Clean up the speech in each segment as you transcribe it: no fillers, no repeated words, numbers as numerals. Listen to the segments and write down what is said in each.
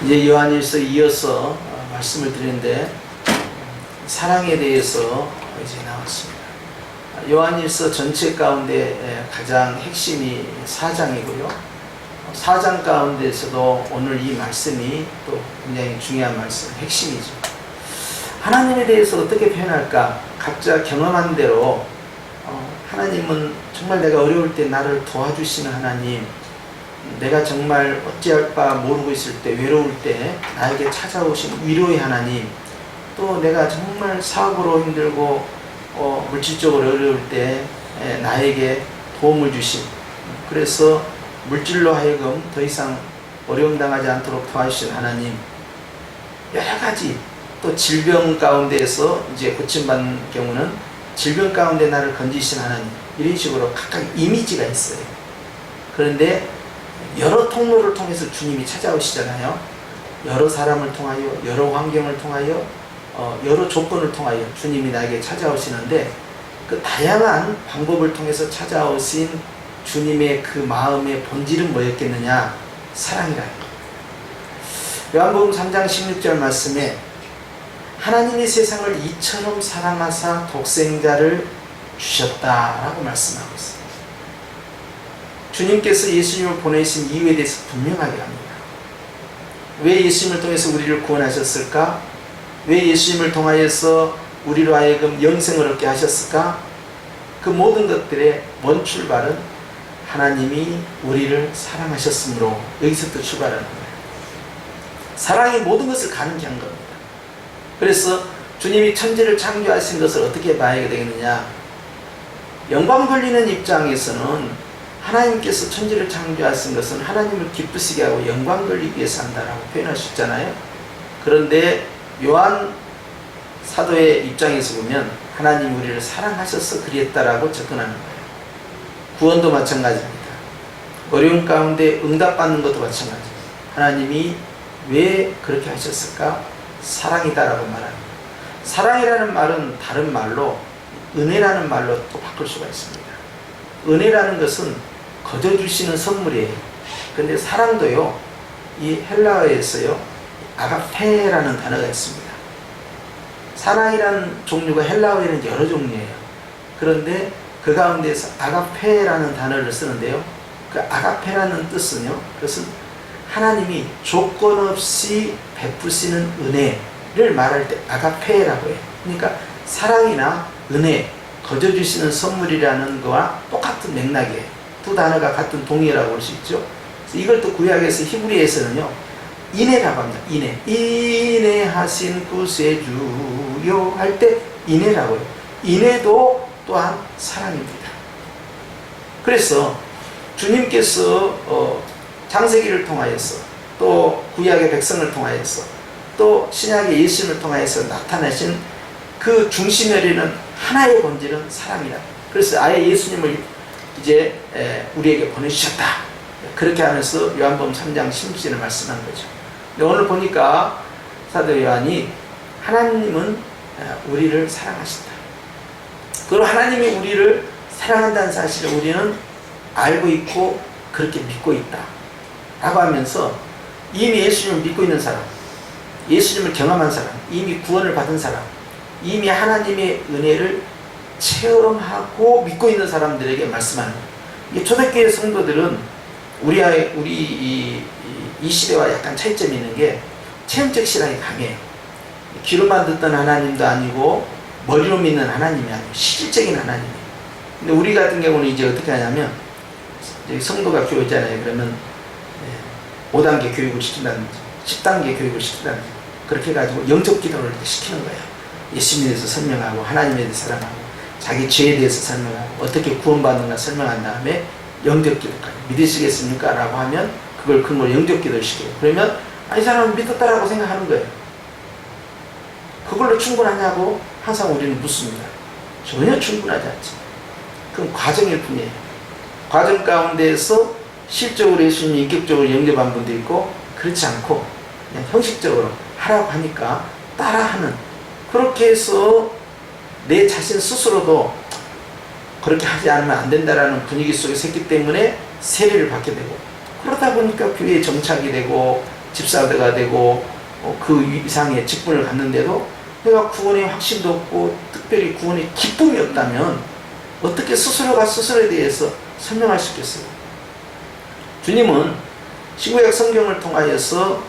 이제 요한일서 이어서 말씀을 드리는데 사랑에 대해서 이제 나왔습니다. 요한일서 전체 가운데 가장 핵심이 4장이고요. 4장 가운데서도 오늘 이 말씀이 또 굉장히 중요한 말씀, 핵심이죠. 하나님에 대해서 어떻게 표현할까? 각자 경험한 대로 하나님은 정말 내가 어려울 때 나를 도와주시는 하나님, 내가 정말 어찌할 바 모르고 있을 때, 외로울 때 나에게 찾아오신 위로의 하나님, 또 내가 정말 사업으로 힘들고 물질적으로 어려울 때 나에게 도움을 주신, 그래서 물질로 하여금 더 이상 어려움 당하지 않도록 도와주신 하나님, 여러 가지, 또 질병 가운데에서 이제 고침받는 경우는 질병 가운데 나를 건지신 하나님, 이런 식으로 각각 이미지가 있어요. 그런데 여러 통로를 통해서 주님이 찾아오시잖아요. 여러 사람을 통하여, 여러 환경을 통하여, 여러 조건을 통하여 주님이 나에게 찾아오시는데, 그 다양한 방법을 통해서 찾아오신 주님의 그 마음의 본질은 뭐였겠느냐? 사랑이라. 요한복음 3장 16절 말씀에 하나님이 세상을 이처럼 사랑하사 독생자를 주셨다라고 말씀하고 있습니다. 주님께서 예수님을 보내신 이유에 대해서 분명하게 합니다. 왜 예수님을 통해서 우리를 구원하셨을까? 왜 예수님을 통하여서 우리로 하여금 영생을 얻게 하셨을까? 그 모든 것들의 원 출발은 하나님이 우리를 사랑하셨으므로, 여기서부터 출발하는 거예요. 사랑이 모든 것을 가능케 한 겁니다. 그래서 주님이 천지를 창조하신 것을 어떻게 봐야 되겠느냐? 영광 돌리는 입장에서는 하나님께서 천지를 창조하신 것은 하나님을 기쁘시게 하고 영광 돌리기 위해서 한다라고 표현하셨잖아요. 그런데 요한 사도의 입장에서 보면 하나님 우리를 사랑하셔서 그리했다라고 접근하는 거예요. 구원도 마찬가지입니다. 어려운 가운데 응답받는 것도 마찬가지입니다. 하나님이 왜 그렇게 하셨을까? 사랑이다라고 말합니다. 사랑이라는 말은 다른 말로 은혜라는 말로 또 바꿀 수가 있습니다. 은혜라는 것은 거저 주시는 선물이에요. 근데 사랑도요, 이 헬라어에서요, 아가페라는 단어가 있습니다. 사랑이라는 종류가 헬라어에는 여러 종류예요. 그런데 그 가운데서 아가페라는 단어를 쓰는데요, 그 아가페라는 뜻은요, 그것은 하나님이 조건 없이 베푸시는 은혜를 말할 때 아가페라고 해요. 그러니까 사랑이나 은혜, 거저 주시는 선물이라는 거와 똑같은 맥락이에요. 두 단어가 같은 동의어라고 볼 수 있죠. 이걸 또 구약에서 히브리에서는요, 인애라고 합니다. 인애. 인애하신 구세주요 할 때 인애라고 해요. 인애도 또한 사랑입니다. 그래서 주님께서 창세기를 통하여서, 또 구약의 백성을 통하여서, 또 신약의 예수님을 통하여서 나타나신 그 중심에는 하나의 본질은 사랑이다. 그래서 아예 예수님을 이제 우리에게 보내주셨다. 그렇게 하면서 요한복음 3장 16절을 말씀한 거죠. 근데 오늘 보니까 사도 요한이 하나님은 우리를 사랑하신다. 그리고 하나님이 우리를 사랑한다는 사실을 우리는 알고 있고 그렇게 믿고 있다 라고 하면서, 이미 예수님을 믿고 있는 사람, 예수님을 경험한 사람, 이미 구원을 받은 사람, 이미 하나님의 은혜를 체험하고 믿고 있는 사람들에게 말씀하는 거예요. 초대교회 성도들은 우리 이 시대와 약간 차이점이 있는 게 체험적 신앙이 강해요. 귀로만 듣던 하나님도 아니고 머리로 믿는 하나님이 아니고 실질적인 하나님이에요. 근데 우리 같은 경우는 이제 어떻게 하냐면, 성도가 교회잖아요. 그러면 5단계 교육을 시킨다든지 10단계 교육을 시킨다든지 그렇게 해가지고 영적 기도를 시키는 거예요. 예수님에 대해서 설명하고, 하나님에 대해서 사랑하고, 자기 죄에 대해서 설명하고, 어떻게 구원받는가 설명한 다음에 영적 기도까지 믿으시겠습니까? 라고 하면 그걸 근거로 영적 기도를 시켜요. 그러면 이 사람은 믿었다라고 생각하는 거예요. 그걸로 충분하냐고 항상 우리는 묻습니다. 전혀 충분하지 않지. 그건 과정일 뿐이에요. 과정 가운데에서 실적으로 예수님이 인격적으로 영접한 분도 있고, 그렇지 않고 그냥 형식적으로 하라고 하니까 따라하는, 그렇게 해서 내 자신 스스로도 그렇게 하지 않으면 안 된다라는 분위기 속에 섰기 때문에 세례를 받게 되고, 그러다 보니까 교회에 정착이 되고 집사가 되고 그 이상의 직분을 갖는데도 내가 구원의 확신도 없고 특별히 구원의 기쁨이 없다면 어떻게 스스로가 스스로에 대해서 설명할 수 있겠어요? 주님은 신구약 성경을 통하여서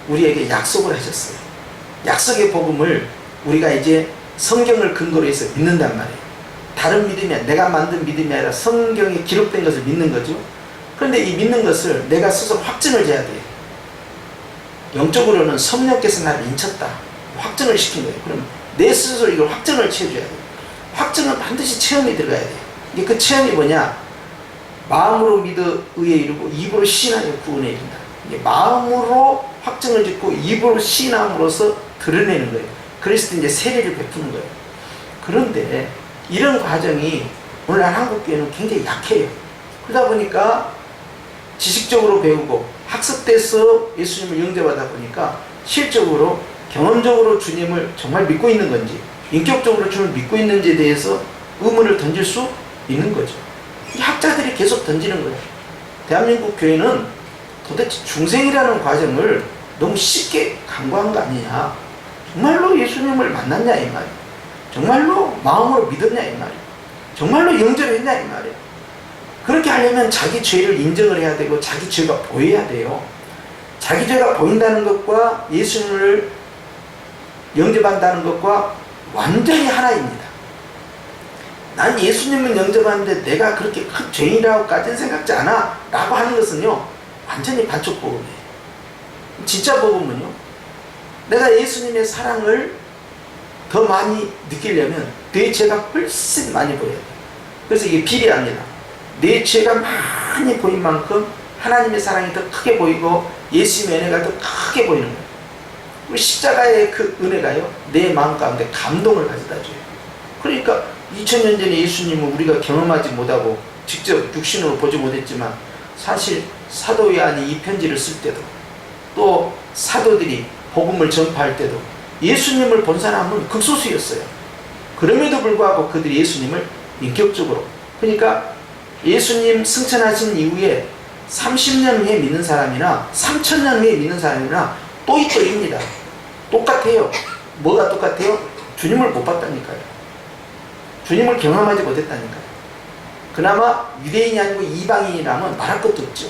우리에게 약속을 하셨어요. 약속의 복음을 우리가 이제 성경을 근거로 해서 믿는단 말이에요. 다른 믿음이 아니라 내가 만든 믿음이 아니라 성경에 기록된 것을 믿는 거죠. 그런데 이 믿는 것을 내가 스스로 확증을 해야 돼요. 영적으로는 성령께서 나를 인쳤다. 확증을 시킨 거예요. 그럼 내 스스로 이걸 확증을 채워줘야 돼요. 확증은 반드시 체험이 들어가야 돼요. 이게 그 체험이 뭐냐? 마음으로 믿어 의에 이르고 입으로 시인하여 구원에 이른다. 이게 마음으로 확증을 짓고 입으로 시인함으로써 드러내는 거예요. 그래서 이제 세례를 베푸는 거예요. 그런데 이런 과정이 오늘날 한국교회는 굉장히 약해요. 그러다 보니까 지식적으로 배우고 학습돼서 예수님을 영접하다 보니까 실적으로 경험적으로 주님을 정말 믿고 있는 건지 인격적으로 주님을 믿고 있는지에 대해서 의문을 던질 수 있는 거죠. 이 학자들이 계속 던지는 거예요. 대한민국 교회는 도대체 중생이라는 과정을 너무 쉽게 간과한 거 아니냐. 정말로 예수님을 만났냐 이 말이에요. 정말로 마음으로 믿었냐 이 말이에요. 정말로 영접했냐 이 말이에요. 그렇게 하려면 자기 죄를 인정을 해야 되고 자기 죄가 보여야 돼요. 자기 죄가 보인다는 것과 예수님을 영접한다는 것과 완전히 하나입니다. 난 예수님을 영접하는데 내가 그렇게 큰 죄인이라고까지는 생각지 않아 라고 하는 것은요 완전히 반쪽 복음이에요. 진짜 복음은요 내가 예수님의 사랑을 더 많이 느끼려면 내 죄가 훨씬 많이 보여야 돼요. 그래서 이게 비례합니다. 내 죄가 많이 보인 만큼 하나님의 사랑이 더 크게 보이고 예수님의 은혜가 더 크게 보이는 거예요. 우리 십자가의 그 은혜가요 내 마음 가운데 감동을 가져다 줘요. 그러니까 2000년 전에 예수님은 우리가 경험하지 못하고 직접 육신으로 보지 못했지만 사실 사도 요한이 이 편지를 쓸 때도 또 사도들이 복음을 전파할 때도 예수님을 본 사람은 극소수였어요. 그럼에도 불구하고 그들이 예수님을 인격적으로 그러니까 예수님 승천하신 이후에 30년 후에 믿는 사람이나 3000년 후에 믿는 사람이나 또이또입니다. 똑같아요. 뭐가 똑같아요? 주님을 못 봤다니까요. 주님을 경험하지 못했다니까요. 그나마 유대인이 아니고 이방인이라면 말할 것도 없죠.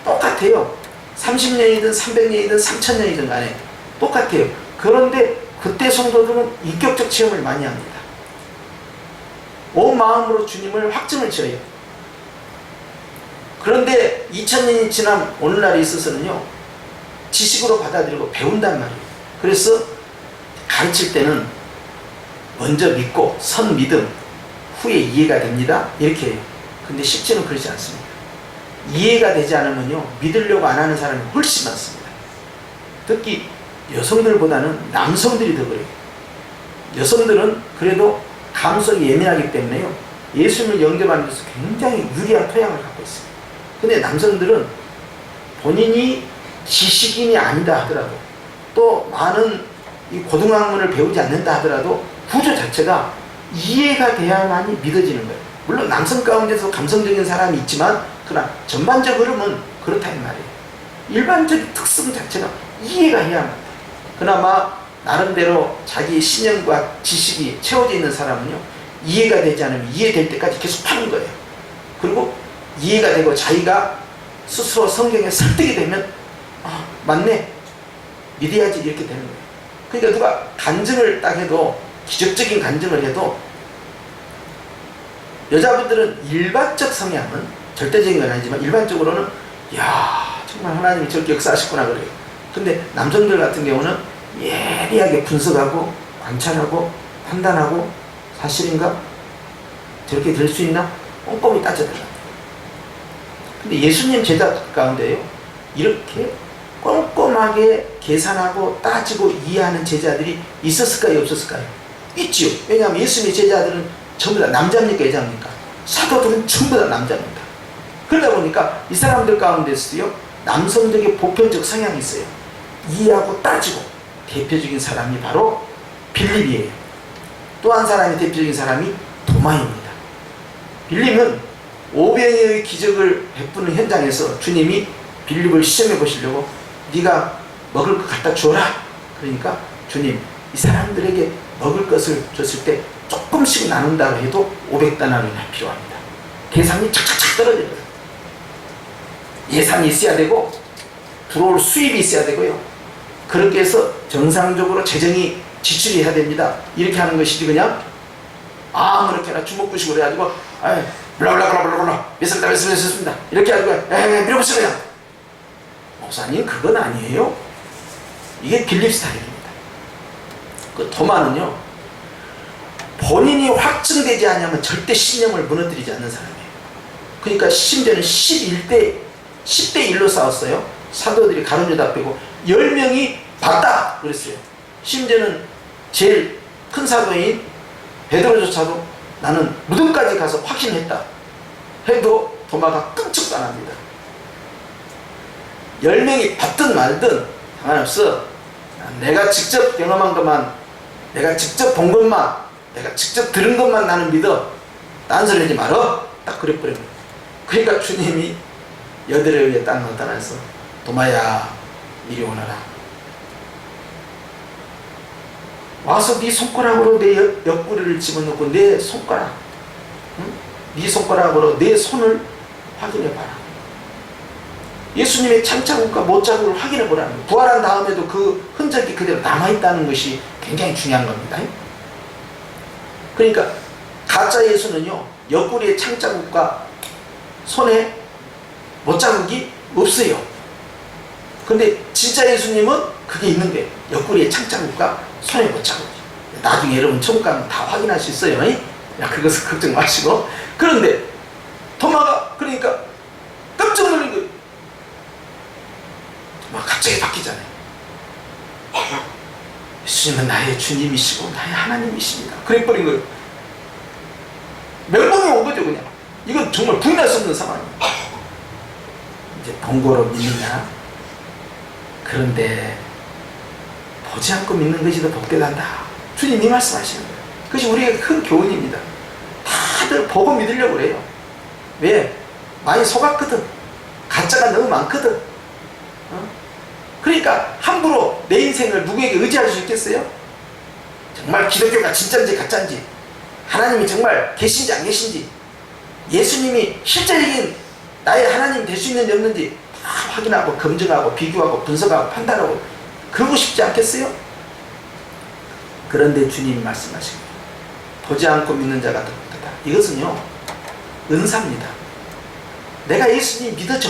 똑같아요. 30년이든 300년이든 3000년이든 간에 똑같아요. 그런데 그때 성도들은 인격적 체험을 많이 합니다. 온 마음으로 주님을 확증을 지어요. 그런데 2000년이 지난 오늘날에 있어서는요 지식으로 받아들이고 배운단 말이에요. 그래서 가르칠 때는 먼저 믿고 선 믿음 후에 이해가 됩니다 이렇게 해요. 근데 실제는 그렇지 않습니다. 이해가 되지 않으면요 믿으려고 안 하는 사람이 훨씬 많습니다. 특히 여성들보다는 남성들이 더 그래요. 여성들은 그래도 감성이 예민하기 때문에요 예수님을 영접하는 데서 굉장히 유리한 토양을 갖고 있어요. 근데 남성들은 본인이 지식인이 아니다 하더라도 또 많은 이 고등학문을 배우지 않는다 하더라도 구조 자체가 이해가 돼야만이 믿어지는 거예요. 물론 남성 가운데서 감성적인 사람이 있지만 그러나 전반적 흐름은 그렇다 이 말이에요. 일반적인 특성 자체가 이해가 해야만 합니다. 그나마 나름대로 자기의 신념과 지식이 채워져 있는 사람은요 이해가 되지 않으면 이해될 때까지 계속 파는 거예요. 그리고 이해가 되고 자기가 스스로 성경에 설득이 되면 아 맞네 믿어야지 이렇게 되는 거예요. 그러니까 누가 간증을 딱 해도 기적적인 간증을 해도 여자분들은 일반적 성향은 절대적인 건 아니지만 일반적으로는 야 정말 하나님이 저렇게 역사하셨구나 그래요. 근데 남성들 같은 경우는 예리하게 분석하고 관찰하고 판단하고 사실인가? 저렇게 될 수 있나? 꼼꼼히 따져들어요. 근데 예수님 제자 가운데요 이렇게 꼼꼼하게 계산하고 따지고 이해하는 제자들이 있었을까요 없었을까요? 있지요. 왜냐하면 예수님의 제자들은 전부 다 남자입니까 여자입니까? 사도들은 전부 다 남자입니다. 그러다 보니까 이 사람들 가운데서요 남성적인 보편적 성향이 있어요. 이해하고 따지고 대표적인 사람이 바로 빌립이에요. 또 한 사람이 대표적인 사람이 도마입니다. 빌립은 오병이의 기적을 베푸는 현장에서 주님이 빌립을 시험해 보시려고 네가 먹을 것 갖다 주어라. 그러니까 주님, 이 사람들에게 먹을 것을 줬을 때 조금씩 나눈다고 해도 500다나리나 필요합니다. 계산이 착착착 떨어져요. 예산이 있어야 되고 들어올 수입이 있어야 되고요. 그렇게 해서 정상적으로 재정이 지출이 해야 됩니다. 이렇게 하는 것이지 그냥 아무렇게나 주먹구식으로 해가지고 블라블라블라블라 몇 살다 몇 살 됐습니다. 이렇게 해가지고 밀어붙여 그냥. 목사님 그건 아니에요. 이게 빌립 스타일입니다. 그 토마는요, 본인이 확증되지 않으면 절대 신념을 무너뜨리지 않는 사람이에요. 그러니까 심지어는 10대 1로 싸웠어요. 사도들이 가룟유다 빼고 10명이 봤다 그랬어요. 심지어는 제일 큰 사도인 베드로조차도 나는 무덤까지 가서 확신했다 해도 도마가 끔찍도 안 합니다. 10명이 봤든 말든 상관없어. 내가 직접 경험한 것만, 내가 직접 본 것만, 내가 직접 들은 것만 나는 믿어. 딴소리 하지 말어. 딱 그래 버립니다. 그러니까 주님이 여드레 위에 딱 나타나서 도마야 이리 오너라. 와서 네 손가락으로 내 옆구리를 집어넣고 내 손가락, 응? 네 손가락으로 내 손을 확인해봐라. 예수님의 창자국과 못자국을 확인해보라는 거예요. 부활한 다음에도 그 흔적이 그대로 남아있다는 것이 굉장히 중요한 겁니다. 그러니까 가짜 예수는요, 옆구리에 창자국과 손에 못자국이 없어요. 근데 진짜 예수님은 그게 있는 거예요. 옆구리에 창자국과 손에 못자국이. 나중에 여러분 천국 가면 다 확인할 수 있어요. 그것을 걱정 마시고. 그런데 토마가 그러니까 깜짝 놀란 거예요. 막 갑자기 바뀌잖아요. 예수님은 나의 주님이시고 나의 하나님이십니다. 그래버린 거예요. 멘붕이 온 거죠 그냥. 이건 정말 부인할 수 없는 상황이에요. 이제 번거로 믿느냐. 그런데 보지 않고 믿는 것이 더 복되단다. 주님이 말씀하시는 거예요. 그것이 우리에게 큰 교훈입니다. 다들 보고 믿으려고 그래요. 왜? 많이 속았거든. 가짜가 너무 많거든. 그러니까 함부로 내 인생을 누구에게 의지할 수 있겠어요? 정말 기독교가 진짜인지 가짜인지, 하나님이 정말 계신지 안 계신지, 예수님이 실제적인 나의 하나님이 될 수 있는지 없는지 다 확인하고 검증하고 비교하고 분석하고 판단하고 그러고 싶지 않겠어요? 그런데 주님이 말씀하시고 보지 않고 믿는 자가 더 복되다. 이것은요, 은사입니다. 내가 예수님 믿어져.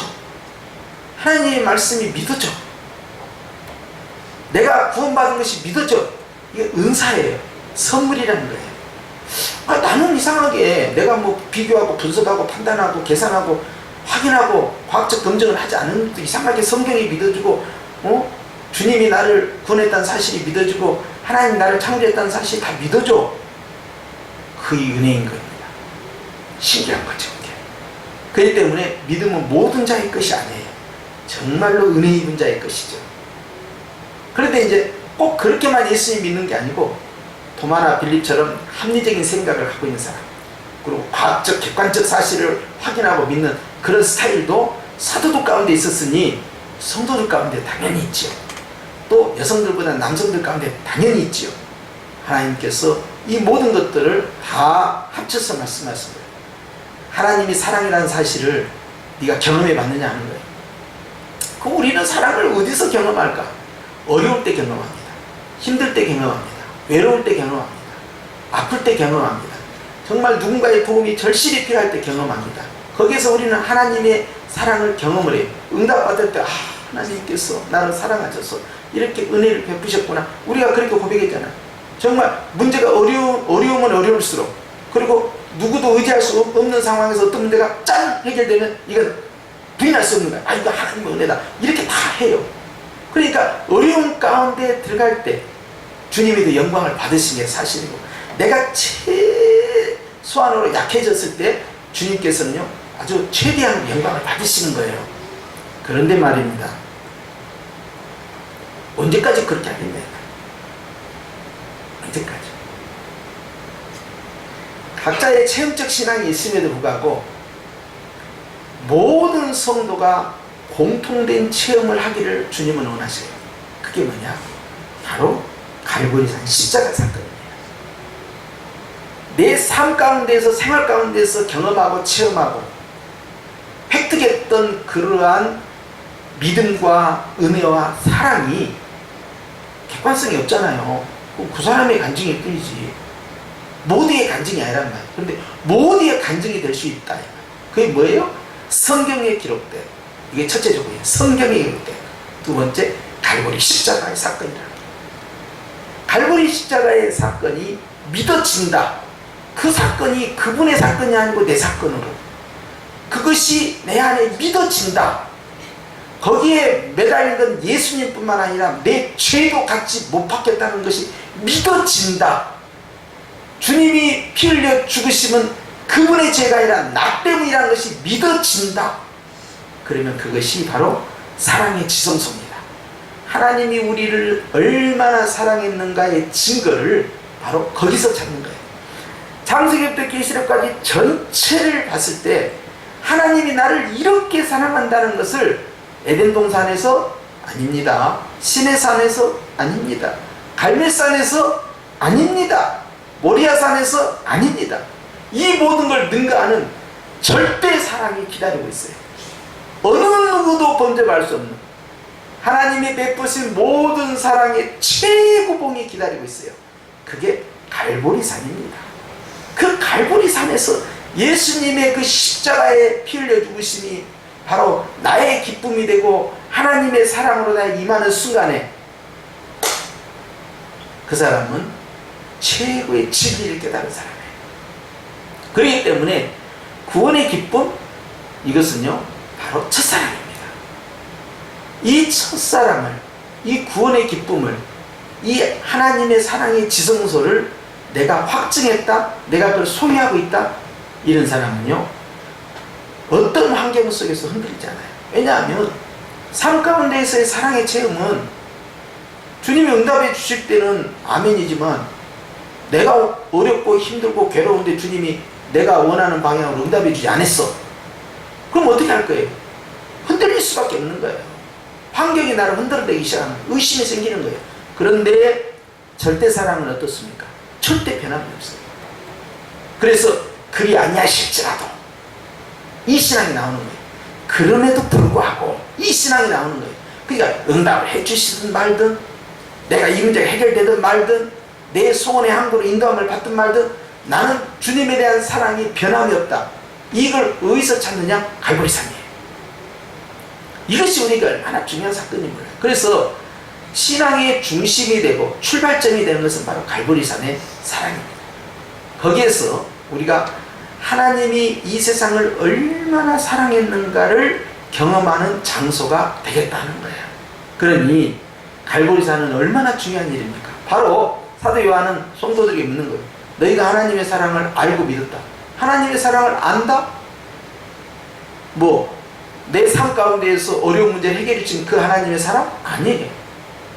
하나님의 말씀이 믿어져. 내가 구원받은 것이 믿어져. 이게 은사예요. 선물이라는 거예요. 나는 이상하게 내가 뭐 비교하고 분석하고 판단하고 계산하고 확인하고 과학적 검증을 하지 않은데도 이상하게 성경이 믿어지고, 주님이 나를 구원했다는 사실이 믿어지고, 하나님 나를 창조했다는 사실이 다 믿어져. 그게 은혜인 겁니다. 신기한 거죠. 그렇기 때문에 믿음은 모든 자의 것이 아니에요. 정말로 은혜 입은 자의 것이죠. 그런데 이제 꼭 그렇게만 예수님 믿는 게 아니고, 도마나 빌립처럼 합리적인 생각을 하고 있는 사람, 그리고 과학적 객관적 사실을 확인하고 믿는 그런 스타일도 사도들 가운데 있었으니 성도들 가운데 당연히 있지요. 또 여성들보다 남성들 가운데 당연히 있지요. 하나님께서 이 모든 것들을 다 합쳐서 말씀하신 거예요. 하나님이 사랑이라는 사실을 네가 경험해 봤느냐 하는 거예요. 그럼 우리는 사랑을 어디서 경험할까? 어려울 때 경험합니다. 힘들 때 경험합니다. 외로울 때 경험합니다. 아플 때 경험합니다. 정말 누군가의 도움이 절실히 필요할 때 경험합니다. 거기에서 우리는 하나님의 사랑을 경험을 해요. 응답받을 때 하나님께서 나를 사랑하셔서 이렇게 은혜를 베푸셨구나. 우리가 그렇게 고백했잖아요. 정말 문제가 어려우면 어려울수록, 그리고 누구도 의지할 수 없는 상황에서 어떤 문제가 짠 해결되면 이건 부인할 수 없는 거야. 이거 하나님의 은혜다. 이렇게 다 해요. 그러니까 어려운 가운데 들어갈 때 주님이 그 영광을 받으신 게 사실이고, 내가 최소한으로 약해졌을 때 주님께서는요 아주 최대한 영광을 받으시는 거예요. 그런데 말입니다, 언제까지 그렇게 하겠냐? 언제까지? 각자의 체험적 신앙이 있음에도 불구하고 모든 성도가 공통된 체험을 하기를 주님은 원하세요. 그게 뭐냐? 바로 갈보리산 십자가 사건입니다. 내 삶 가운데서, 생활 가운데서 경험하고 체험하고 획득했던 그러한 믿음과 은혜와 사랑이 객관성이 없잖아요. 그 사람의 간증일 뿐이지 모두의 간증이 아니란 말이에요. 그런데 모두의 간증이 될 수 있다. 그게 뭐예요? 성경에 기록된, 이게 첫째 조건이에요. 성경에 기록된. 두 번째, 갈보리 십자가의 사건이라. 갈보리 십자가의 사건이 믿어진다. 그 사건이 그분의 사건이 아니고 내 사건으로, 그것이 내 안에 믿어진다. 거기에 매달린 건 예수님뿐만 아니라 내 죄도 같이 못 받겠다는 것이 믿어진다. 주님이 피 흘려 죽으심은 그분의 죄가 아니라 나 때문이라는 것이 믿어진다. 그러면 그것이 바로 사랑의 지성소입니다. 하나님이 우리를 얼마나 사랑했는가의 증거를 바로 거기서 찾는 거예요. 창세기부터 계시록까지 전체를 봤을 때 하나님이 나를 이렇게 사랑한다는 것을 에덴 동산에서 아닙니다. 시내산에서 아닙니다. 갈멜산에서 아닙니다. 모리아산에서 아닙니다. 이 모든 걸 능가하는 절대 사랑이 기다리고 있어요. 어느 누구도 범접할 수 없는 하나님이 베푸신 모든 사랑의 최고봉이 기다리고 있어요. 그게 갈보리산입니다. 그 갈보리산에서 예수님의 그 십자가에 피 흘려 죽으심이 바로 나의 기쁨이 되고 하나님의 사랑으로 나의 임하는 순간에 그 사람은 최고의 진리를 깨달은 사람이에요. 그렇기 때문에 구원의 기쁨, 이것은요 바로 첫사랑입니다. 이 첫사랑을, 이 구원의 기쁨을, 이 하나님의 사랑의 지성소를 내가 확증했다, 내가 그걸 소유하고 있다, 이런 사람은요 어떤 환경 속에서 흔들리지 않아요. 왜냐하면 삶 가운데에서의 사랑의 체험은 주님이 응답해 주실 때는 아멘이지만, 내가 어렵고 힘들고 괴로운데 주님이 내가 원하는 방향으로 응답해 주지 않았어. 그럼 어떻게 할 거예요? 흔들릴 수밖에 없는 거예요. 환경이 나를 흔들어대기 시작하면 의심이 생기는 거예요. 그런데 절대 사랑은 어떻습니까? 절대 변함이 없어요. 그래서 그리 아니하실지라도 이 신앙이 나오는 거예요. 그럼에도 불구하고 이 신앙이 나오는 거예요. 그러니까 응답을 해주시든 말든, 내가 이 문제가 해결되든 말든, 내 소원의 항구로 인도함을 받든 말든, 나는 주님에 대한 사랑이 변함이 없다. 이걸 어디서 찾느냐? 갈보리산이에요. 이것이 우리가 얼마나 중요한 사건인지 몰라요. 그래서 신앙의 중심이 되고 출발점이 되는 것은 바로 갈보리산의 사랑입니다. 거기에서 우리가 하나님이 이 세상을 얼마나 사랑했는가를 경험하는 장소가 되겠다는 거예요. 그러니 갈보리산은 얼마나 중요한 일입니까? 바로 사도 요한은 성도들에게 묻는 거예요. 너희가 하나님의 사랑을 알고 믿었다. 하나님의 사랑을 안다? 내 삶 가운데에서 어려운 문제를 해결해 주신 그 하나님의 사랑? 아니에요.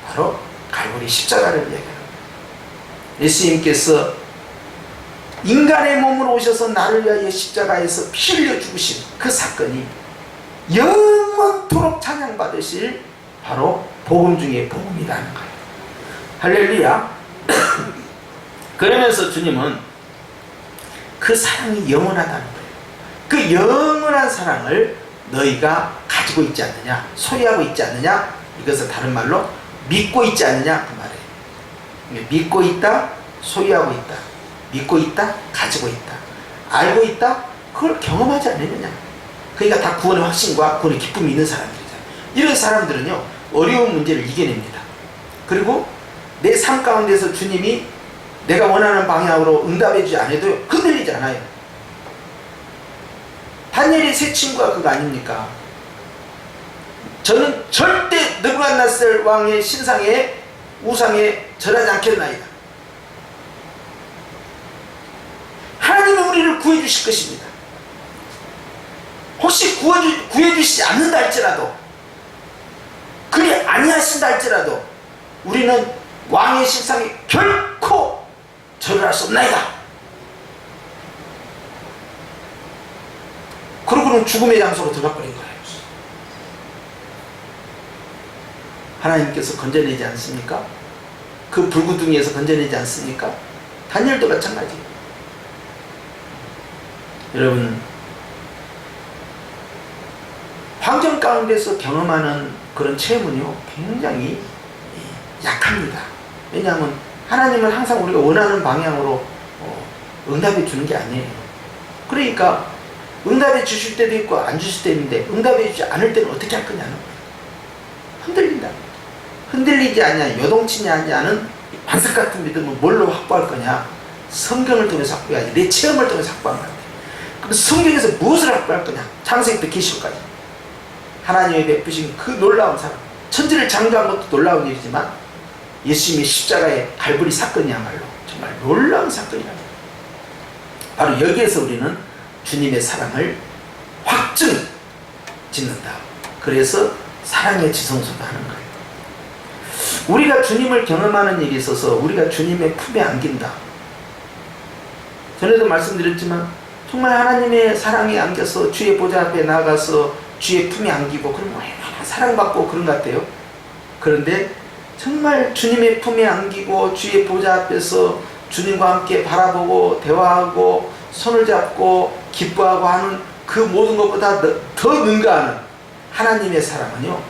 바로 갈보리 십자가를 이야기합니다. 예수님께서 인간의 몸으로 오셔서 나를 위하여 십자가에서 피 흘려 죽으신 그 사건이 영원토록 찬양받으실 바로 복음 중에 복음이라는 거예요. 할렐루야. 그러면서 주님은 그 사랑이 영원하다는 거예요. 그 영원한 사랑을 너희가 가지고 있지 않느냐, 소유하고 있지 않느냐, 이것은 다른 말로 믿고 있지 않느냐 그 말이에요. 믿고 있다, 소유하고 있다, 믿고 있다, 가지고 있다, 알고 있다, 그걸 경험하지 않느냐. 그러니까 다 구원의 확신과 구원의 기쁨이 있는 사람들이잖아요. 이런 사람들은요 어려운 문제를 이겨냅니다. 그리고 내 삶 가운데서 주님이 내가 원하는 방향으로 응답해 주지 않아도 흔들리지 않아요. 다니엘의 세 친구가 그거 아닙니까? 저는 절대 느부갓네살 왕의 신상에 우상에 절하지 않겠나이다. 하나님은 우리를 구해 주실 것입니다. 혹시 구해 주시지 않는다 할지라도, 그리 아니하신다 할지라도 우리는 왕의 신상에 결코 절을 할 수 없나이다. 그러고는 죽음의 장소로 들어가 버린 거예요. 하나님께서 건져내지 않습니까? 그 불구덩이에서 건져내지 않습니까? 다니엘도 마찬가지예요. 여러분, 환경 가운데서 경험하는 그런 체험은요 굉장히 약합니다. 왜냐하면 하나님은 항상 우리가 원하는 방향으로 응답해 주는 게 아니에요. 그러니까 응답해 주실 때도 있고 안 주실 때도 있는데 응답해 주지 않을 때는 어떻게 할 거냐는 거예요. 흔들린다. 흔들리지 않냐, 요동치지 않냐는 반석 같은 믿음은 뭘로 확보할 거냐? 성경을 통해서 확보해야지. 내 체험을 통해서 확보하면 안 돼. 그럼 성경에서 무엇을 확보할 거냐? 창세기부터 계시록까지 하나님의 베푸신 그 놀라운 사랑, 천지를 창조한 것도 놀라운 일이지만 예수님의 십자가의 갈보리 사건이야말로 정말 놀라운 사건이라는 거예요. 바로 여기에서 우리는 주님의 사랑을 확증 짓는다. 그래서 사랑의 지성소도 하는 거예요. 우리가 주님을 경험하는 일이 있어서 우리가 주님의 품에 안긴다. 전에도 말씀드렸지만 정말 하나님의 사랑에 안겨서 주의 보좌 앞에 나가서 주의 품에 안기고 그러면 얼마나 사랑받고 그런 것 같아요. 그런데 정말 주님의 품에 안기고 주의 보좌 앞에서 주님과 함께 바라보고 대화하고 손을 잡고 기뻐하고 하는 그 모든 것보다 더 능가하는 하나님의 사랑은요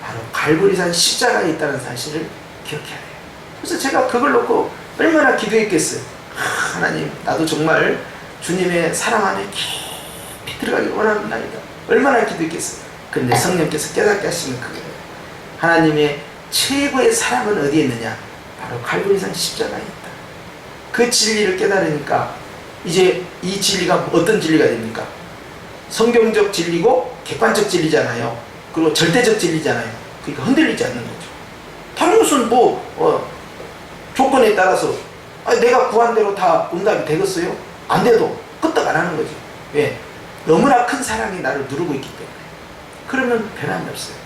바로 갈보리산 십자가에 있다는 사실을 기억해야 돼요. 그래서 제가 그걸 놓고 얼마나 기도했겠어요. 하나님, 나도 정말 주님의 사랑 안에 깊이 들어가기 원합니다. 얼마나 기도했겠어요. 그런데 성령께서 깨닫게 하시는 그거예요. 하나님의 최고의 사랑은 어디에 있느냐? 바로 갈보리산 십자가에 있다. 그 진리를 깨달으니까 이제 이 진리가 어떤 진리가 됩니까? 성경적 진리고 객관적 진리잖아요. 그리고 절대적 진리잖아요. 그러니까 흔들리지 않는 거죠. 다른 것은 조건에 따라서 내가 구한 대로 다 응답이 되겠어요? 안 돼도 끄떡 안 하는 거죠. 왜? 너무나 큰 사랑이 나를 누르고 있기 때문에. 그러면 변함이 없어요.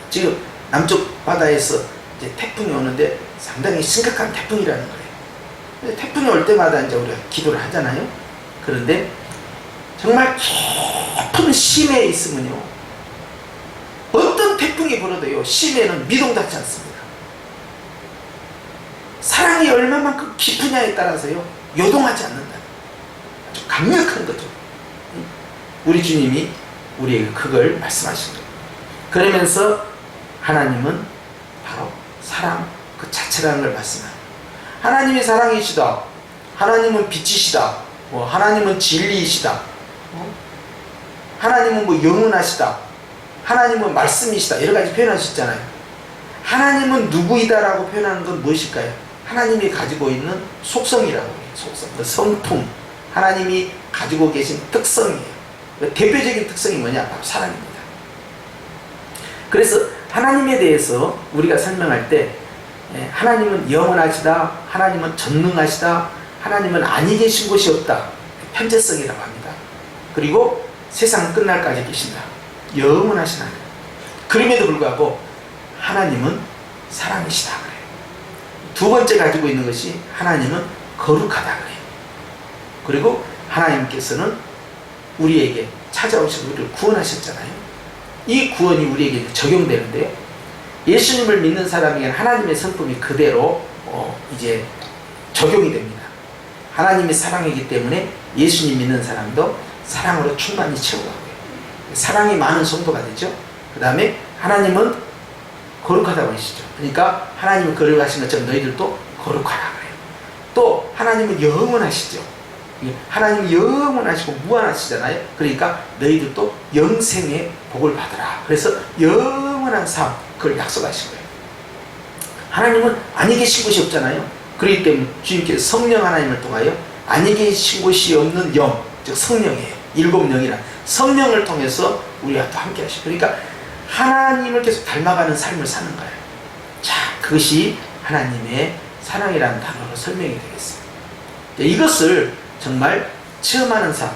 지금 남쪽 바다에서 이제 태풍이 오는데 상당히 심각한 태풍이라는 거예요. 태풍이 올 때마다 이제 우리가 기도를 하잖아요. 그런데 정말 깊은 심해에 있으면요, 어떤 태풍이 불어도요, 심해는 미동답지 않습니다. 사랑이 얼마만큼 깊으냐에 따라서요, 요동하지 않는다. 아주 강력한 거죠. 우리 주님이 우리에게 그걸 말씀하신 거예요. 그러면서 하나님은 바로 사랑 그 자체라는 걸 말씀합니다. 하나님이 사랑이시다. 하나님은 빛이시다. 하나님은 진리이시다. 하나님은 영원하시다. 하나님은 말씀이시다. 여러 가지 표현하셨잖아요. 하나님은 누구이다라고 표현하는 건 무엇일까요? 하나님이 가지고 있는 속성이라고 해요. 속성, 그 성품. 하나님이 가지고 계신 특성이에요. 대표적인 특성이 뭐냐? 바로 사랑입니다. 그래서 하나님에 대해서 우리가 설명할 때 하나님은 영원하시다, 하나님은 전능하시다, 하나님은 아니 계신 곳이 없다. 편재성이라고 합니다. 그리고 세상 끝날까지 계신다. 영원하신 하나님. 그럼에도 불구하고 하나님은 사랑이시다 그래요. 두 번째 가지고 있는 것이 하나님은 거룩하다 그래요. 그리고 하나님께서는 우리에게 찾아오셔서 우리를 구원하셨잖아요. 이 구원이 우리에게 적용되는데요. 예수님을 믿는 사람에게는 하나님의 성품이 그대로 이제 적용이 됩니다. 하나님이 사랑이기 때문에 예수님 믿는 사람도 사랑으로 충만히 채워가고요. 사랑이 많은 성도가 되죠. 그 다음에 하나님은 거룩하다고 하시죠. 그러니까 하나님은 거룩하신 것처럼 너희들도 거룩하라 그래요. 또 하나님은 영원하시죠. 하나님이 영원하시고 무한하시잖아요. 그러니까 너희들도 영생의 복을 받으라. 그래서 영원한 삶, 그걸 약속하신 거예요. 하나님은 아니 계신 곳이 없잖아요. 그렇기 때문에 주님께서 성령 하나님을 통하여 아니 계신 곳이 없는 영, 즉 성령이에요. 일곱 영이라 성령을 통해서 우리와 또 함께 하시고, 그러니까 하나님을 계속 닮아가는 삶을 사는 거예요. 자, 그것이 하나님의 사랑이라는 단어로 설명이 되겠습니다. 이것을 정말 체험하는 삶.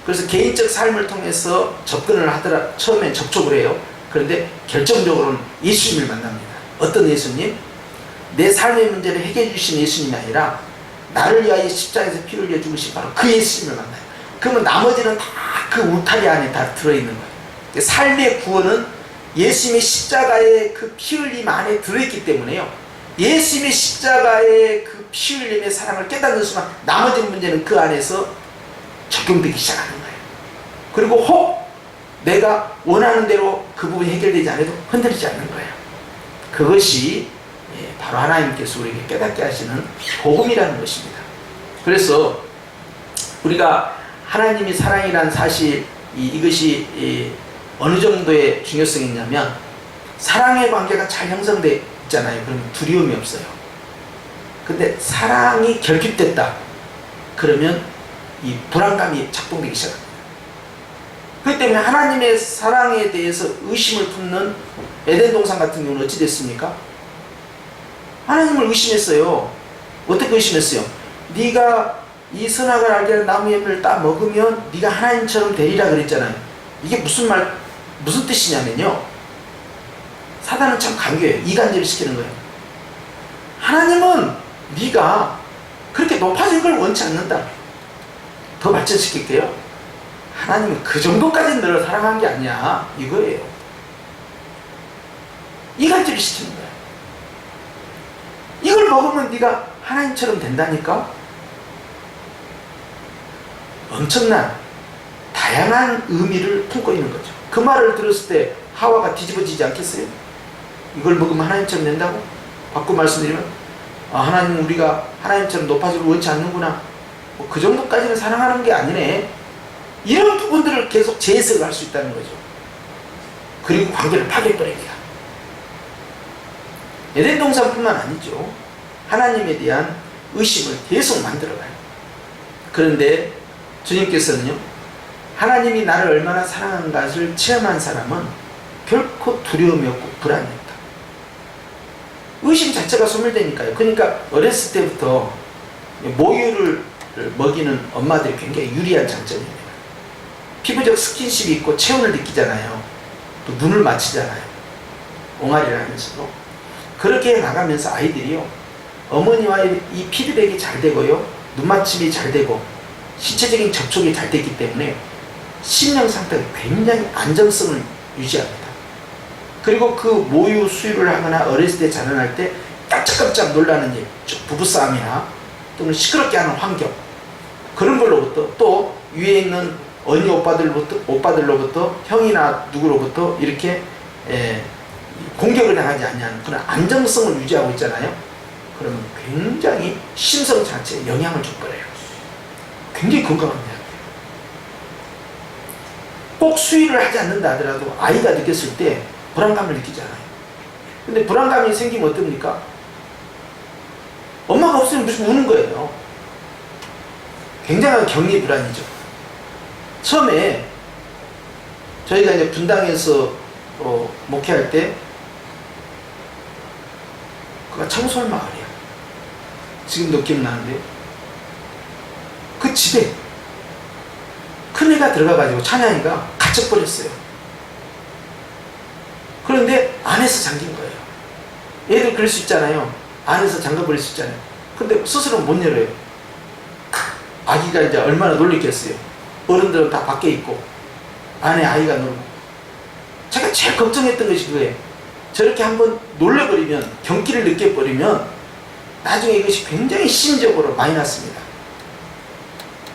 그래서 개인적 삶을 통해서 접근을 하더라, 처음엔 접촉을 해요. 그런데 결정적으로는 예수님을 만납니다. 어떤 예수님? 내 삶의 문제를 해결해 주신 예수님이 아니라 나를 위하여 십자가에서 피를 흘려 죽으신 바로 그 예수님을 만나요. 그러면 나머지는 다 그 울타리 안에 다 들어있는 거예요. 삶의 구원은 예수님의 십자가의 그 피 흘림 안에 들어있기 때문에요. 예수님의 십자가의 그 피 흘림의 사랑을 깨닫는 순간 나머지 문제는 그 안에서 적용되기 시작하는 거예요. 그리고 혹 내가 원하는 대로 그 부분이 해결되지 않아도 흔들리지 않는 거예요. 그것이 바로 하나님께서 우리에게 깨닫게 하시는 복음이라는 것입니다. 그래서 우리가 하나님이 사랑이라는 사실, 이것이 어느 정도의 중요성이 있냐면, 사랑의 관계가 잘 형성되어 있잖아요. 그러면 두려움이 없어요. 근데 사랑이 결핍됐다 그러면 이 불안감이 작동되기 시작합니다. 그렇기 때문에 하나님의 사랑에 대해서 의심을 품는 에덴 동산 같은 경우는 어찌 됐습니까? 하나님을 의심했어요. 어떻게 의심했어요? 네가 이 선악을 알게 하는 나무의 열매를 따 먹으면 네가 하나님처럼 되리라 그랬잖아요. 이게 무슨 뜻이냐면요, 사단은 참 강교해요. 이간질을 시키는 거예요. 하나님은 네가 그렇게 높아진 걸 원치 않는다. 더 발전시킬게요. 하나님은 그 정도까지는 너를 사랑한 게 아니야, 이거예요. 이간질을 시키는 거예요. 이걸 먹으면 네가 하나님처럼 된다니까? 엄청난 다양한 의미를 품고 있는 거죠. 그 말을 들었을 때 하와가 뒤집어지지 않겠어요? 이걸 먹으면 하나님처럼 된다고? 바꿔 말씀드리면, 하나님, 우리가 하나님처럼 높아지길 원치 않는구나, 그 정도까지는 사랑하는 게 아니네, 이런 부분들을 계속 재해석을 할 수 있다는 거죠. 그리고 관계를 파괴해버립니다. 에덴 동산뿐만 아니죠. 하나님에 대한 의심을 계속 만들어가요. 그런데 주님께서는요, 하나님이 나를 얼마나 사랑하는가를 체험한 사람은 결코 두려움이 없고 불안이 없다. 의심 자체가 소멸되니까요. 그러니까 어렸을 때부터 모유를 먹이는 엄마들이 굉장히 유리한 장점입니다. 피부적 스킨십이 있고 체온을 느끼잖아요. 또 눈을 맞추잖아요. 옹알이를 하면서도. 그렇게 나가면서 아이들이요, 어머니와의 이 피드백이 잘 되고요, 눈맞춤이 잘 되고 신체적인 접촉이 잘 되기 때문에 심령 상태가 굉장히 안정성을 유지합니다. 그리고 그 모유 수유를 하거나 어렸을 때 자라날 때 깜짝깜짝 놀라는 일, 부부싸움이나 또는 시끄럽게 하는 환경, 그런 걸로부터, 또 위에 있는 언니 오빠들로부터 형이나 누구로부터 이렇게 공격을 당하지 않냐는 그런 안정성을 유지하고 있잖아요. 그러면 굉장히 심성 자체에 영향을 줘버려요. 굉장히 건강합니다. 꼭 수유를 하지 않는다 하더라도 아이가 느꼈을 때 불안감을 느끼잖아요. 근데 불안감이 생기면 어떻습니까? 엄마가 없으면 무슨 우는 거예요. 굉장한 격리 불안이죠. 처음에 저희가 이제 분당에서 목회할 때, 그가 청솔 마을이야. 지금도 기억나는데, 그 집에 큰애가 들어가가지고 찬양이가 갇혀버렸어요. 그런데 안에서 잠긴 거예요. 얘들 그럴 수 있잖아요. 안에서 잠가버릴 수 있잖아요. 근데 스스로 못 열어요. 아기가 이제 얼마나 놀랬겠어요. 어른들은 다 밖에 있고 안에 아이가 놀고. 제가 제일 걱정했던 것이 그거예요. 저렇게 한번 놀래버리면, 경기를 느껴버리면 나중에 이것이 굉장히 심적으로 마이너스입니다.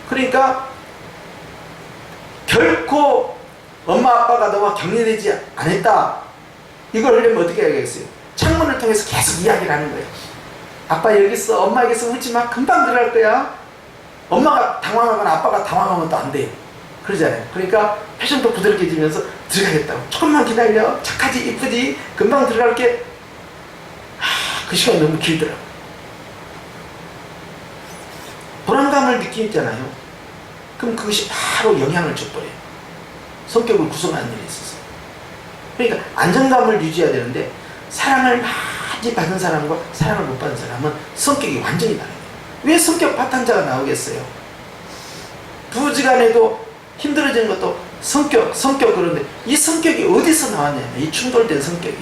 그러니까 결코 엄마 아빠가 너와 격려되지 않았다, 이걸 하려면 어떻게 해야겠어요? 창문을 통해서 계속 이야기를 하는 거예요. 아빠 여기 있어, 엄마 여기 있어, 울지 마, 금방 들어갈 거야. 엄마가 당황하거나 아빠가 당황하면 또 안 돼요. 그러잖아요. 그러니까 표정도 부드럽게 지면서 들어가겠다고, 조금만 기다려, 착하지, 이쁘지, 금방 들어갈게. 그 시간이 너무 길더라고. 불안감을 느끼잖아요. 그럼 그것이 바로 영향을 줘버려요. 성격을 구성하는 일에 있어서. 그러니까 안정감을 유지해야 되는데, 사랑을 많이 받은 사람과 사랑을 못 받은 사람은 성격이 완전히 다르요. 왜 성격 파탄자가 나오겠어요? 부지간에도 힘들어지는 것도 성격. 그런데 이 성격이 어디서 나왔냐면, 이 충돌된 성격이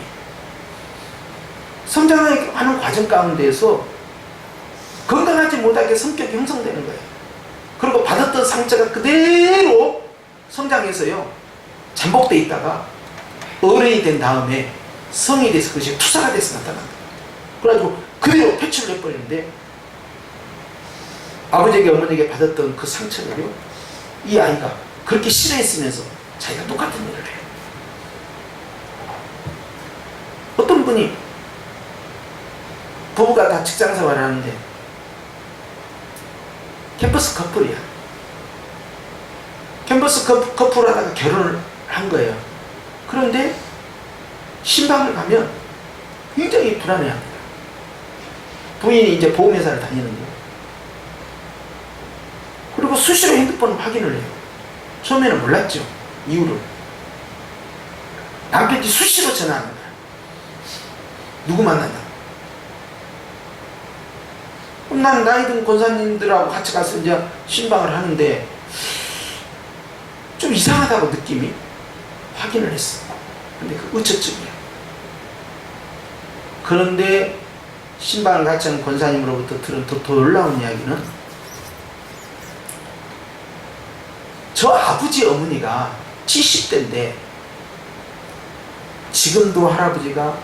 성장하는 과정 가운데에서 건강하지 못하게 성격이 형성되는 거예요. 그리고 받았던 상처가 그대로 성장해서요, 잠복돼 있다가 어른이 된 다음에 성이 돼서 그것이 투사가 돼서 나타난다. 그래가지고 그대로 표출을 해버리는데 아버지에게 어머니에게 받았던 그 상처를요, 이 아이가 그렇게 싫어했으면서 자기가 똑같은 일을 해요. 어떤 분이 부부가 다 직장생활을 하는데 캠퍼스 커플이야. 캠퍼스 커플 하다가 결혼을 한 거예요. 그런데 신방을 가면 굉장히 불안해합니다. 부인이 이제 보험회사를 다니는데, 그리고 수시로 핸드폰 확인을 해요. 처음에는 몰랐죠, 이유를. 남편이 수시로 전화하는 거야. 누구 만났냐? 난 나이 든 권사님들하고 같이 가서 이제 신방을 하는데 좀 이상하다고 느낌이 확인을 했어. 근데 그 의처증이야. 그런데 신방을 같이 한 권사님으로부터 들은 더 놀라운 이야기는, 저 아버지 어머니가 70대인데 지금도 할아버지가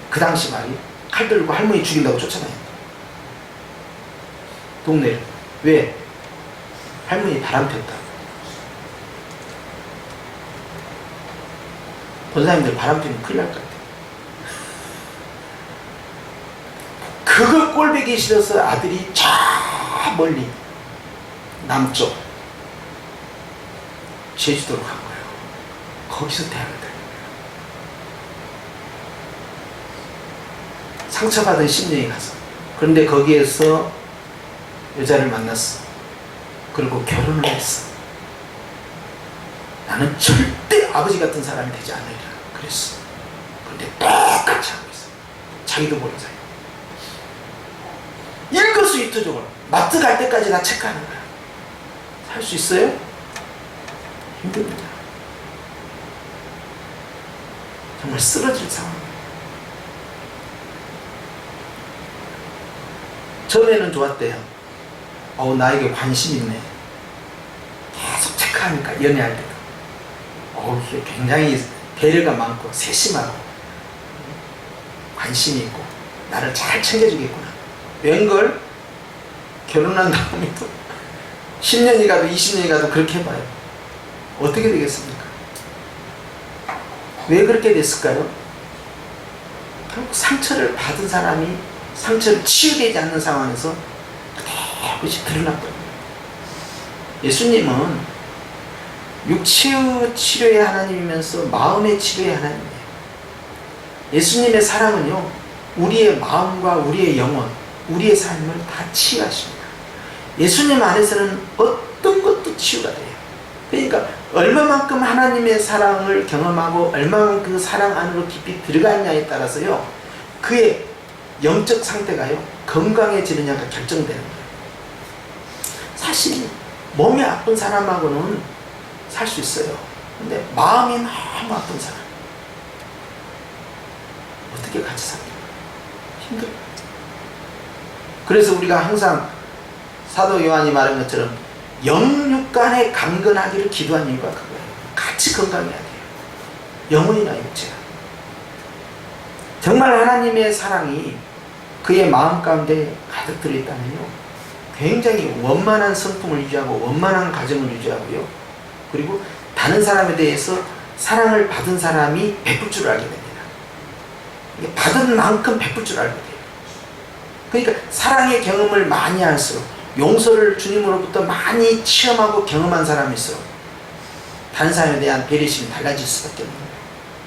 그 당시 말이 칼 들고 할머니 죽인다고 쫓아다녔다. 동네를. 왜? 할머니 바람 폈다. 권사님들 바람 피면 큰일 날 것 같아. 그거 꼴보기 싫어서 아들이 저 멀리 남쪽 제주도로 간 거예요. 거기서 대학을 다닌 거예요. 상처받은 심령이 가서. 그런데 거기에서 여자를 만났어. 그리고 결혼을 했어. 나는 절대 아버지 같은 사람이 되지 않으리라 그랬어. 그런데 똑같이 하고 있어. 자기도 모르는 사이. 일거수일투족을 마트 갈 때까지 다 체크하는 거야. 살 수 있어요? 힘듭니다. 정말 쓰러질 상황이에요. 처음에는 좋았대요. 나에게 관심 있네. 계속 체크하니까, 연애할 때도. 굉장히 배려가 많고 세심하고 관심이 있고 나를 잘 챙겨주겠구나. 웬걸 결혼한 다음에도 10년이 가도 20년이 가도 그렇게 해봐요. 어떻게 되겠습니까? 왜 그렇게 됐을까요? 결국 상처를 받은 사람이 상처를 치유되지 않는 상황에서 그것이 드러났거든요. 예수님은 육체의 치료의 하나님이면서 마음의 치료의 하나님이에요. 예수님의 사랑은요, 우리의 마음과 우리의 영혼, 우리의 삶을 다 치유하십니다. 예수님 안에서는 어떤 것도 치유가 돼요. 그러니까 얼마만큼 하나님의 사랑을 경험하고 얼마만큼 그 사랑 안으로 깊이 들어갔냐에 따라서요, 그의 영적 상태가요, 건강해지느냐가 결정되는 거예요. 사실 몸이 아픈 사람하고는 살 수 있어요. 근데 마음이 너무 아픈 사람 어떻게 같이 삽니까? 힘들어요. 그래서 우리가 항상 사도 요한이 말한 것처럼 영육간에 강건하기를 기도한 이유가 그거예요. 같이 건강해야 돼요. 영혼이나 육체가. 정말 하나님의 사랑이 그의 마음 가운데 가득 들어있다면요, 굉장히 원만한 성품을 유지하고 원만한 가정을 유지하고요, 그리고 다른 사람에 대해서 사랑을 받은 사람이 베풀 줄 알게 됩니다. 받은 만큼 베풀 줄 알게 돼요. 그러니까 사랑의 경험을 많이 할수록, 용서를 주님으로부터 많이 체험하고 경험한 사람일수록 다른 사람에 대한 배려심이 달라질 수밖에 없는 거예요.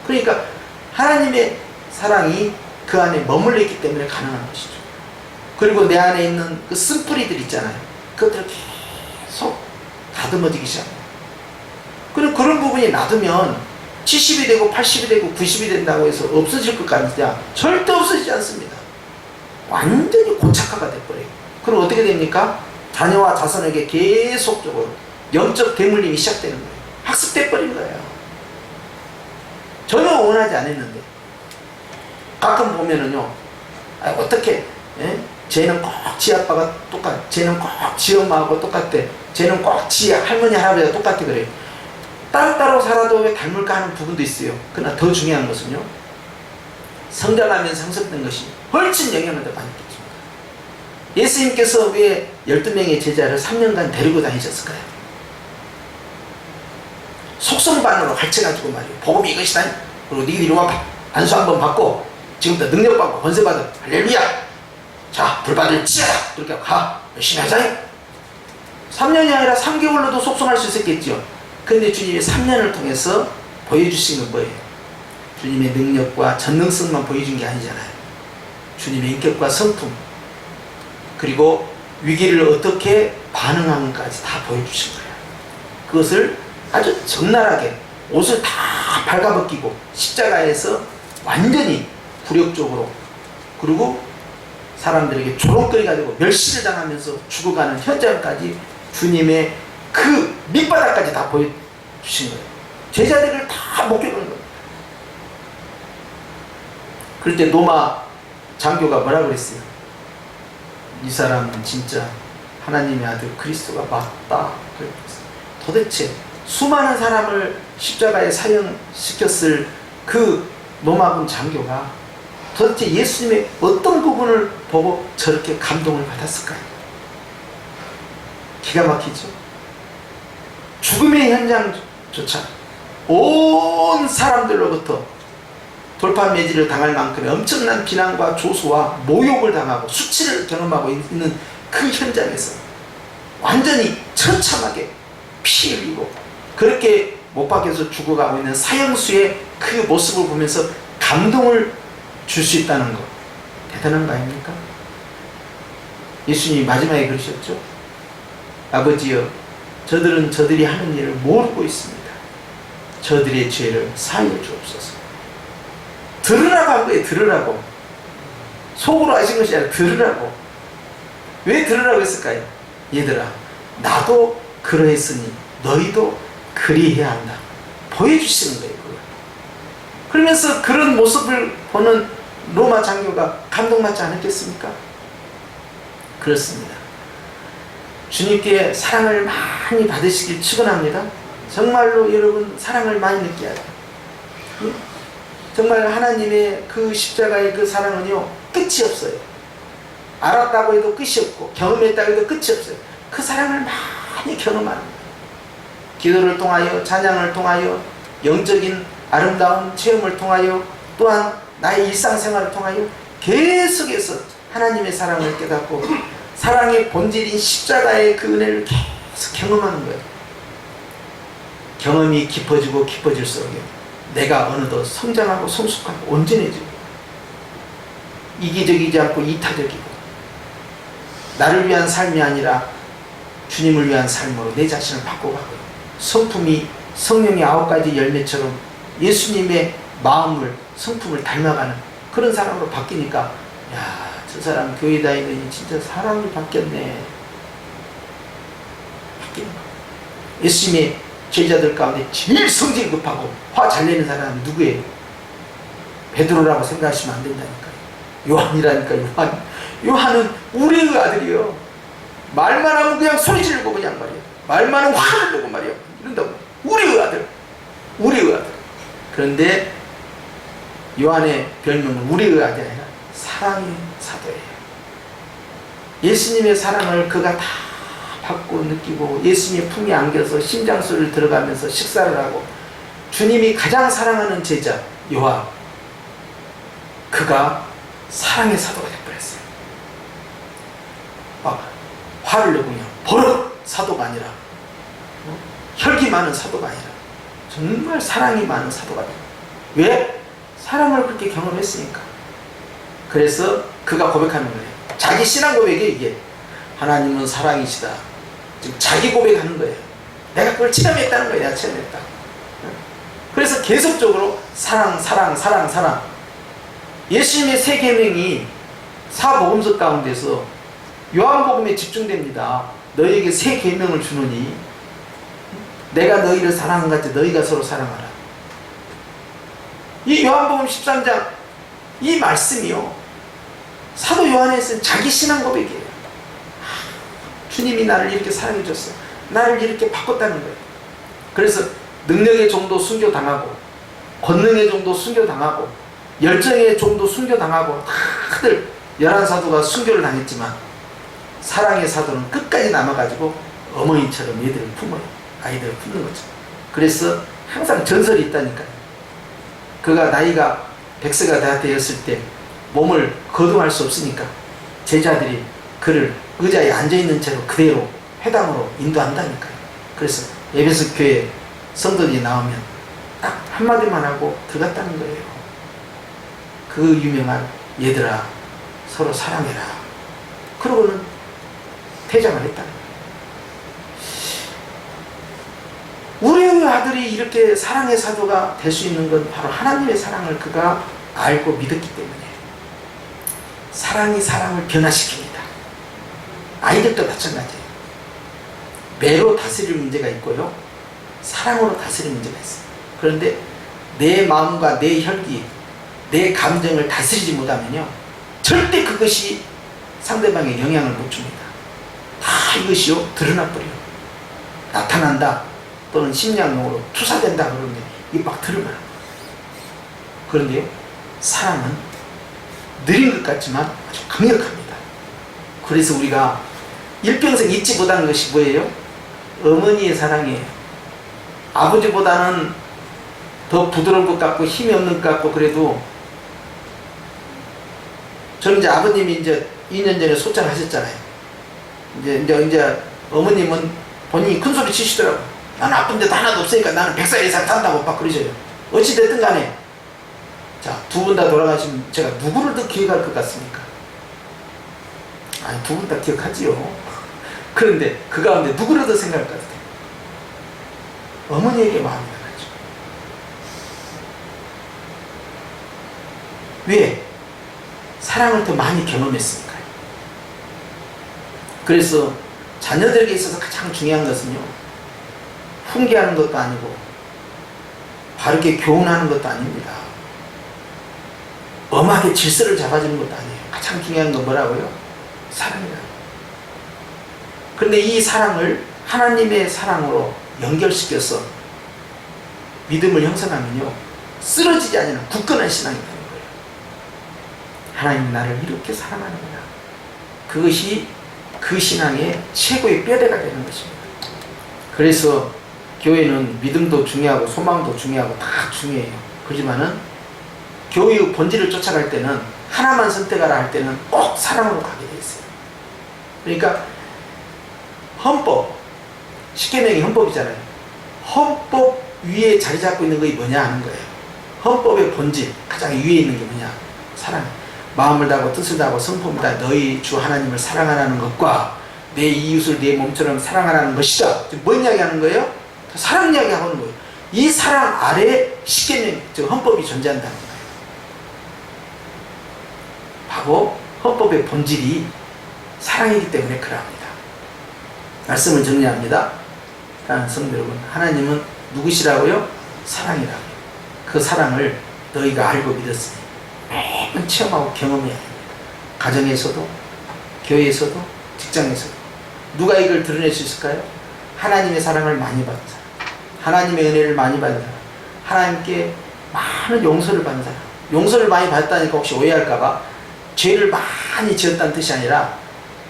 그러니까 하나님의 사랑이 그 안에 머물러 있기 때문에 가능한 것이죠. 그리고 내 안에 있는 그 쓴뿌리들 있잖아요. 그것들을 계속 다듬어지기 시작합니다. 그리고 그런 부분이 놔두면 70이 되고 80이 되고 90이 된다고 해서 없어질 것 같냐? 절대 없어지지 않습니다. 완전히 고착화가 돼버려요. 그럼 어떻게 됩니까? 자녀와 자손에게 계속적으로 영적 대물림이 시작되는 거예요. 학습돼버린 거예요. 전혀 원하지 않았는데. 가끔 보면은요, 어떻게, 쟤는 꼭 지 아빠가 쟤는 꼭 지 엄마하고 똑같대. 쟤는 꼭 지 할머니 할아버지가 똑같대 그래요. 따로따로 살아도 왜 닮을까 하는 부분도 있어요. 그러나 더 중요한 것은요, 성장하면서 형성된 것이 훨씬 영향을 더 많이 끼칩니다. 예수님께서 왜 12명의 제자를 3년간 데리고 다니셨을까요? 속성반으로 가르쳐가지고 말이에요. 복음이 이것이다. 그리고 니들이 와 안수 한번 받고 지금부터 능력받고 권세받아. 할렐루야. 자, 불받을 지어라. 그렇게 하고 가. 열심히 하자. 3년이 아니라 3개월로도 속성할 수 있었겠죠. 그런데 주님이 3년을 통해서 보여주신 건 뭐예요? 주님의 능력과 전능성만 보여준 게 아니잖아요. 주님의 인격과 성품, 그리고 위기를 어떻게 반응하는까지 다 보여주신 거예요. 그것을 아주 적나라하게 옷을 다 발가벗기고 십자가에서 완전히 굴욕적으로, 그리고 사람들에게 조롱거리가 되고 멸시를 당하면서 죽어가는 현장까지 주님의 그 밑바닥까지 다 보여주신 거예요. 제자들을 다 목격한 거예요. 그럴 때 노마 장교가 뭐라 그랬어요? 이 사람은 진짜 하나님의 아들 그리스도가 맞다. 도대체 수많은 사람을 십자가에 사형시켰을 그 노마군 장교가 도대체 예수님의 어떤 부분을 보고 저렇게 감동을 받았을까요? 기가 막히죠. 죽음의 현장조차 온 사람들로부터 돌파매질을 당할 만큼의 엄청난 비난과 조소와 모욕을 당하고 수치를 경험하고 있는 그 현장에서 완전히 처참하게 피 흘리고 그렇게 못 박혀서 죽어가고 있는 사형수의 그 모습을 보면서 감동을 줄 수 있다는 것, 대단한 거 아닙니까? 예수님이 마지막에 그러셨죠. 아버지여, 저들은 저들이 하는 일을 모르고 있습니다. 저들의 죄를 사하여 주옵소서. 들으라고 한 거예요. 들으라고. 속으로 하신 것이 아니라 들으라고. 왜 들으라고 했을까요? 얘들아, 나도 그러했으니 너희도 그리해야 한다. 보여주시는 거예요. 그걸. 그러면서 그런 모습을 보는 로마 장교가 감동받지 않았겠습니까? 그렇습니다. 주님께 사랑을 많이 받으시길 축원합니다. 정말로 여러분 사랑을 많이 느껴야 돼요. 정말 하나님의 그 십자가의 그 사랑은요, 끝이 없어요. 알았다고 해도 끝이 없고 경험했다고 해도 끝이 없어요. 그 사랑을 많이 경험하는 거예요. 기도를 통하여, 찬양을 통하여, 영적인 아름다운 체험을 통하여, 또한 나의 일상생활을 통하여 계속해서 하나님의 사랑을 깨닫고 사랑의 본질인 십자가의 그 은혜를 계속 경험하는 거예요. 경험이 깊어지고 깊어질수록요, 내가 어느덧 성장하고 성숙하고 온전해지고 이기적이지 않고 이타적이고 나를 위한 삶이 아니라 주님을 위한 삶으로 내 자신을 바꿔가고요, 성품이 성령의 9가지 열매처럼 예수님의 마음을, 성품을 닮아가는 그런 사람으로 바뀌니까, 야, 저 사람 교회 다니더니 진짜 사람이 바뀌었네. 바뀌는 거예요. 예수님의 제자들 가운데 제일 성질 급하고 화 잘 내는 사람은 누구예요? 베드로라고 생각하시면 안 된다니까요. 요한이라니까. 요한은 우리의 아들이요. 말만 하면 그냥 소리 지르고 그냥 말이에요. 말만 하면 화를 내고 말이에요. 이런다고. 우리의 아들. 우리의 아들. 그런데 요한의 별명은 우리의 아들이 아니라 사랑의 사도예요. 예수님의 사랑을 그가 다 받고 느끼고 예수님의 품에 안겨서 심장소리를 들어가면서 식사를 하고, 주님이 가장 사랑하는 제자 요한, 그가 사랑의 사도가 되어버렸어요. 막 화를 내고 그냥 버릇 사도가 아니라, 혈기 많은 사도가 아니라 정말 사랑이 많은 사도가 돼요. 왜? 사랑을 그렇게 경험했으니까. 그래서 그가 고백하는 거예요. 자기 신앙 고백이 이게 하나님은 사랑이시다. 지금 자기 고백하는 거예요. 내가 그걸 체험했다는 거예요. 내가 체험했다. 그래서 계속적으로 사랑, 사랑, 사랑, 사랑. 예수님의 세 계명이 사복음서 가운데서 요한복음에 집중됩니다. 너희에게 세 계명을 주노니 내가 너희를 사랑한 같이 너희가 서로 사랑하라. 이 요한복음 13장 이 말씀이요, 사도 요한에 쓴 자기 신앙 고백이에요. 주님이 나를 이렇게 사랑해 줬어. 나를 이렇게 바꿨다는 거예요. 그래서 능력의 정도 순교당하고, 권능의 정도 순교당하고, 열정의 정도 순교당하고, 다들 11사도가 순교를 당했지만 사랑의 사도는 끝까지 남아가지고 어머니처럼 얘들을 품어요. 아이들을 품는 거죠. 그래서 항상 전설이 있다니까요. 그가 나이가 100세가 다 되었을 때 몸을 거동할 수 없으니까 제자들이 그를 의자에 앉아있는 채로 그대로 회당으로 인도한다니까요. 그래서 에베소 교회 성도들이 나오면 딱 한마디만 하고 들어갔다는 거예요. 그 유명한 얘들아 서로 사랑해라. 그러고는 퇴장을 했다는 거예요. 우리의 아들이 이렇게 사랑의 사도가 될 수 있는 건 바로 하나님의 사랑을 그가 알고 믿었기 때문에. 사랑이 사랑을 변화시킵니다. 아이들도 마찬가지예요. 매로 다스릴 문제가 있고요, 사랑으로 다스릴 문제가 있어요. 그런데 내 마음과 내 혈기, 내 감정을 다스리지 못하면요, 절대 그것이 상대방에 영향을 못 줍니다. 다 이것이요 드러나 버려요. 나타난다 또는 심리학용어로 투사된다 그러는데 이게 막 드러나요. 그런데요, 사랑은 느린 것 같지만 아주 강력합니다. 그래서 우리가 일평생 잊지 못하는 것이 뭐예요? 어머니의 사랑이에요. 아버지보다는 더 부드러운 것 같고 힘이 없는 것 같고, 그래도 저는 이제 아버님이 이제 2년 전에 소장하셨잖아요. 이제 어머님은 본인이 큰 소리 치시더라고. 나는 아픈 데도 하나도 없으니까 나는 100살 이상 산다고 막 그러셔요. 어찌됐든 간에 자, 두 분 다 돌아가시면 제가 누구를 더 기억할 것 같습니까? 아니, 두 분 다 기억하지요. 그런데 그 가운데 누구를 더 생각할 것 같아요? 어머니에게 마음이 나가죠. 왜? 사랑을 더 많이 경험했으니까요. 그래서 자녀들에게 있어서 가장 중요한 것은요, 훈계하는 것도 아니고 바르게 교훈하는 것도 아닙니다. 엄하게 질서를 잡아주는 것도 아니에요. 가장 중요한 건 뭐라고요? 사랑이다. 그런데 이 사랑을 하나님의 사랑으로 연결시켜서 믿음을 형성하면요, 쓰러지지 않는 굳건한 신앙이 되는 거예요. 하나님 나를 이렇게 사랑하는구나. 그것이 그 신앙의 최고의 뼈대가 되는 것입니다. 그래서 교회는 믿음도 중요하고 소망도 중요하고 다 중요해요. 그렇지만은 교회의 본질을 쫓아갈 때는, 하나만 선택하라 할 때는 꼭 사랑으로 가게 돼 있어요. 그러니까 헌법, 십계명이 헌법이잖아요. 헌법 위에 자리 잡고 있는 것이 뭐냐 하는 거예요. 헌법의 본질, 가장 위에 있는 게 뭐냐? 사랑. 마음을 다하고 뜻을 다하고 성품을 다해 너희 주 하나님을 사랑하라는 것과 내 이웃을 내 몸처럼 사랑하라는 것이다. 지금 뭔 이야기 하는 거예요? 사랑 이야기 하는 거예요. 이 사랑 아래 십계명, 즉 헌법이 존재한다는 거예요. 바로 헌법의 본질이 사랑이기 때문에 그러합니다. 말씀을 정리합니다. 사랑하는 성도 여러분, 하나님은 누구시라고요? 사랑이라고요. 그 사랑을 너희가 알고 믿었으니 매번 체험하고 경험해야 됩니다. 가정에서도, 교회에서도, 직장에서도. 누가 이걸 드러낼 수 있을까요? 하나님의 사랑을 많이 받은 사람, 하나님의 은혜를 많이 받은 사람, 하나님께 많은 용서를 받은 사람. 용서를 많이 받았다니까 혹시 오해할까봐 죄를 많이 지었다는 뜻이 아니라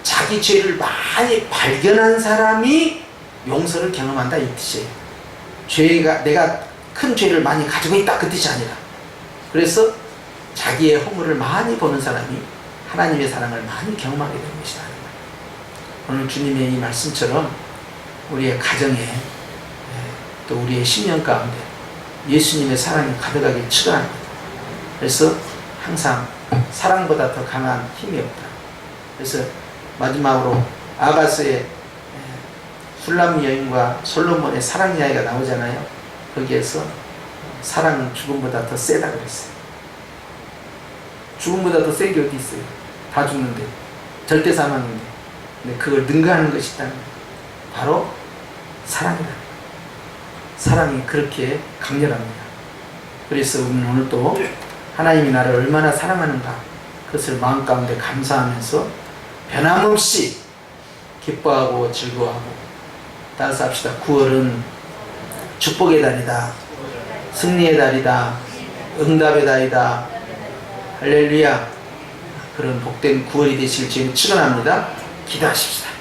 자기 죄를 많이 발견한 사람이 용서를 경험한다, 이 뜻이에요. 죄가, 내가 큰 죄를 많이 가지고 있다, 그 뜻이 아니라. 그래서 자기의 허물을 많이 보는 사람이 하나님의 사랑을 많이 경험하게 되는 것이다. 오늘 주님의 이 말씀처럼 우리의 가정에, 또 우리의 심령 가운데 예수님의 사랑이 가득하게 축원합니다. 그래서 항상 사랑보다 더 강한 힘이 없다. 그래서 마지막으로 아가스의 훌람 여인과 솔로몬의 사랑 이야기가 나오잖아요. 거기에서 사랑은 죽음보다 더 세다 그랬어요. 죽음보다 더 센 게 어디 있어요? 다 죽는데, 절대 사망인데. 근데 그걸 능가하는 것이 있다는 거예요. 바로 사랑이다. 사랑이 그렇게 강렬합니다. 그래서 우리는 오늘 또 하나님이 나를 얼마나 사랑하는가, 그것을 마음 가운데 감사하면서 변함없이 기뻐하고 즐거워하고, 따라서 합시다. 9월은 축복의 달이다. 승리의 달이다. 응답의 달이다. 할렐루야. 그런 복된 9월이 되실 주님 축원합니다. 기도하십시다.